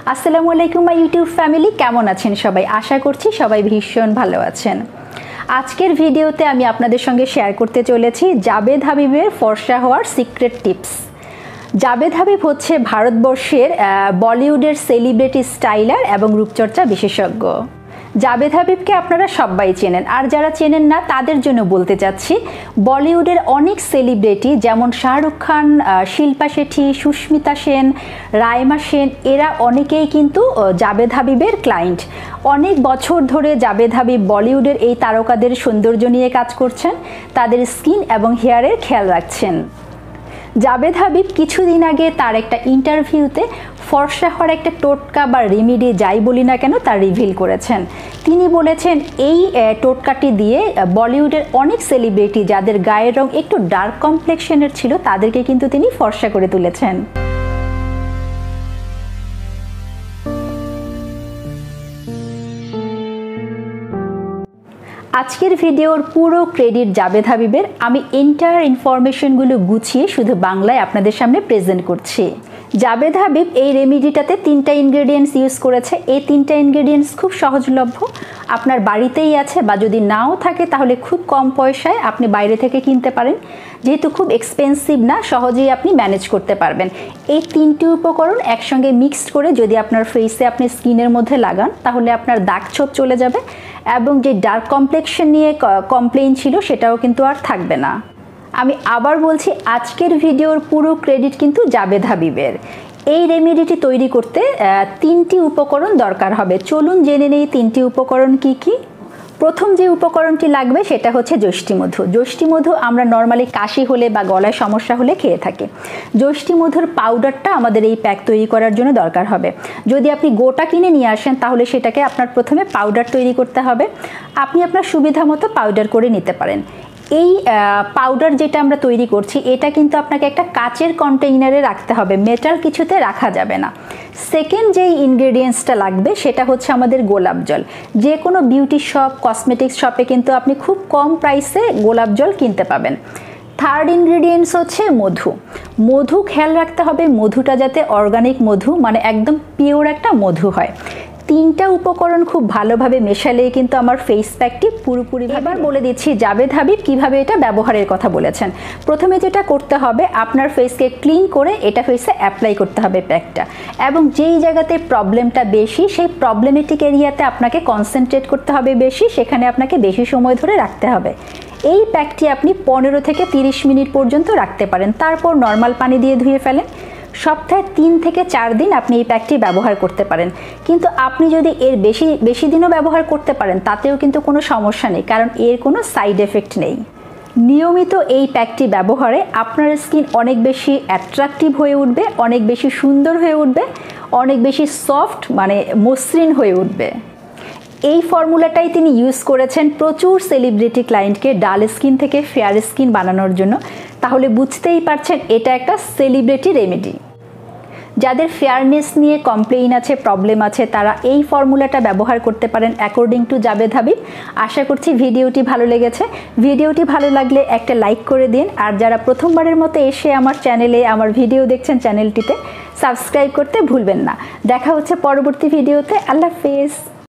আসসালামু আলাইকুম my YouTube family, কেমন আছেন সবাই? আশা করছি সবাই ভীষণ ভালো আছেন। আজকের ভিডিওতে আমি আপনাদের সঙ্গে শেয়ার করতে চলেছি জাবেদ হাবিবের ফর্সা হওয়ার সিক্রেট টিপস। জাবেদ হাবিব হচ্ছে ভারতবর্ষের বলিউডের সেলিব্রিটি স্টাইলার এবং রূপচর্চা বিশেষজ্ঞ। জাবেদ হাবিবকে আপনারা সবাই চেনেন, আর যারা চেনেন না তাদের জন্য বলতে চাচ্ছি, বলিউডের অনেক সেলিব্রিটি যেমন শাহরুখ খান, শিল্পা শেঠি, সুস্মিতা সেন, রাইমা সেন, এরা অনেকেই কিন্তু জাবেদ হাবিবের ক্লায়েন্ট। অনেক বছর ধরে জাবেদ হাবিব বলিউডের এই তারকাদের সৌন্দর্য নিয়ে কাজ করছেন, তাদের স্কিন এবং হেয়ারের খেয়াল রাখছেন। জাবেদ হাবিব কিছুদিন আগে তার একটা ইন্টারভিউতে ফর্সা হওয়ার একটা টোটকা বা রেমিডি যাই বলি না কেন তা রিভিল করেছেন। তিনি বলেছেন এই টোটকাটি দিয়ে বলিউডের অনেক সেলিব্রিটি যাদের গায়ের রং একটু ডার্ক কমপ্লেক্সনের ছিল তাদেরকে কিন্তু তিনি ফর্সা করে তুলেছেন। আজকের ভিডিওর পুরো ক্রেডিট জাবেদ হাবিবের। আমি এন্টায়ার ইনফরমেশনগুলো গুছিয়ে শুধু বাংলায় আপনাদের সামনে প্রেজেন্ট করছি। জাবেদ হাবিব এই রেমিডিটাতে 3টা ইনগ্রেডিয়েন্টস ইউজ করেছে। এই 3টা ইনগ্রেডিয়েন্টস খুব সহজলভ্য, আপনার বাড়িতেই আছে, বা যদি নাও থাকে তাহলে খুব কম পয়সায় আপনি বাইরে থেকে কিনতে পারেন। যেহেতু খুব এক্সপেন্সিভ না, সহজেই আপনি ম্যানেজ করতে পারবেন। এই 3টি উপকরণ একসঙ্গে মিক্সড করে যদি আপনার ফেসে আপনি স্কিনের মধ্যে লাগান তাহলে আপনার দাগ ছোপ চলে যাবে এবং যে ডার্ক কমপ্লেক্সন নিয়ে কমপ্লেইন ছিল সেটাও কিন্তু আর থাকবে না। আমি আবার বলছি, আজকের ভিডিওর পুরো ক্রেডিট কিন্তু জাবেদ হাবিবের। এই রেমেডিটি তৈরি করতে 3টি উপকরণ দরকার হবে। চলুন জেনে নেই 3টি উপকরণ কি কি। প্রথম যে উপকরণটি লাগবে সেটা হচ্ছে যষ্টি মধু। যষ্টি মধু আমরা নর্মালি কাশি হলে বা গলায় সমস্যা হলে খেয়ে থাকি। যষ্টি মধুর পাউডারটা আমাদের এই প্যাক তৈরি করার জন্য দরকার হবে। যদি আপনি গোটা কিনে নিয়ে আসেন তাহলে সেটাকে আপনার প্রথমে পাউডার তৈরি করতে হবে। আপনি আপনার সুবিধা মতো পাউডার করে নিতে পারেন। এই পাউডার যেটা আমরা তৈরি করছি এটা কিন্তু আপনাকে একটা কাচের কন্টেইনারে রাখতে হবে, মেটাল কিছুতে রাখা যাবে না। সেকেন্ড যেই ইনগ্রেডিয়েন্টসটা লাগবে সেটা হচ্ছে আমাদের গোলাপ জল। যে কোনো বিউটি শপ, কসমেটিক্স শপে কিন্তু আপনি খুব কম প্রাইসে গোলাপ জল কিনতে পাবেন। থার্ড ইনগ্রেডিয়েন্টস হচ্ছে মধু। মধু খেয়াল রাখতে হবে মধুটা যাতে অর্গানিক মধু, মানে একদম পিওর একটা মধু হয়। 3টা উপকরণ খুব ভালোভাবে মেশালেই কিন্তু আমার ফেস প্যাকটি পুরোপুরি। এবার বলে দিচ্ছি জাবেদ হাবিব কিভাবে এটা ব্যবহারের কথা বলেছেন। প্রথমে যেটা করতে হবে, আপনার ফেসকে ক্লিন করে এটা ফেসে অ্যাপ্লাই করতে হবে প্যাকটা, এবং যেই জায়গাতে প্রবলেমটা বেশি সেই প্রবলেমেটিক এরিয়াতে আপনাকে কনসেন্ট্রেট করতে হবে বেশি, সেখানে আপনাকে বেশি সময় ধরে রাখতে হবে। এই প্যাকটি আপনি 15 থেকে 30 মিনিট পর্যন্ত রাখতে পারেন, তারপর নর্মাল পানি দিয়ে ধুয়ে ফেলেন। সপ্তাহে 3 থেকে 4 দিন আপনি এই প্যাকটি ব্যবহার করতে পারেন, কিন্তু আপনি যদি এর বেশি দিনও ব্যবহার করতে পারেন তাতেও কিন্তু কোনো সমস্যা নেই, কারণ এর কোনো সাইড এফেক্ট নেই। নিয়মিত এই প্যাকটি ব্যবহারে আপনার স্কিন অনেক বেশি অ্যাট্রাকটিভ হয়ে উঠবে, অনেক বেশি সুন্দর হয়ে উঠবে, অনেক বেশি সফট মানে মসৃণ হয়ে উঠবে। এই ফর্মুলাটাই তিনি ইউজ করেছেন প্রচুর সেলিব্রিটি ক্লায়েন্টকে ডাল স্কিন থেকে ফেয়ার স্কিন বানানোর জন্য। তাহলে বুঝতেই পারছেন এটা একটা সেলিব্রিটি রেমেডি। যাদের ফেয়ারনেস নিয়ে কমপ্লেইন আছে, প্রবলেম আছে, তারা এই ফর্মুলাটা ব্যবহার করতে পারেন অ্যাকর্ডিং টু জাবেদ হাবিব। আশা করছি ভিডিওটি ভালো লেগেছে। ভিডিওটি ভালো লাগলে একটা লাইক করে দিন, আর যারা প্রথমবারের মতো এসে আমার চ্যানেলে আমার ভিডিও দেখছেন চ্যানেলটিতে সাবস্ক্রাইব করতে ভুলবেন না। দেখা হচ্ছে পরবর্তী ভিডিওতে। আল্লাহ হাফেজ।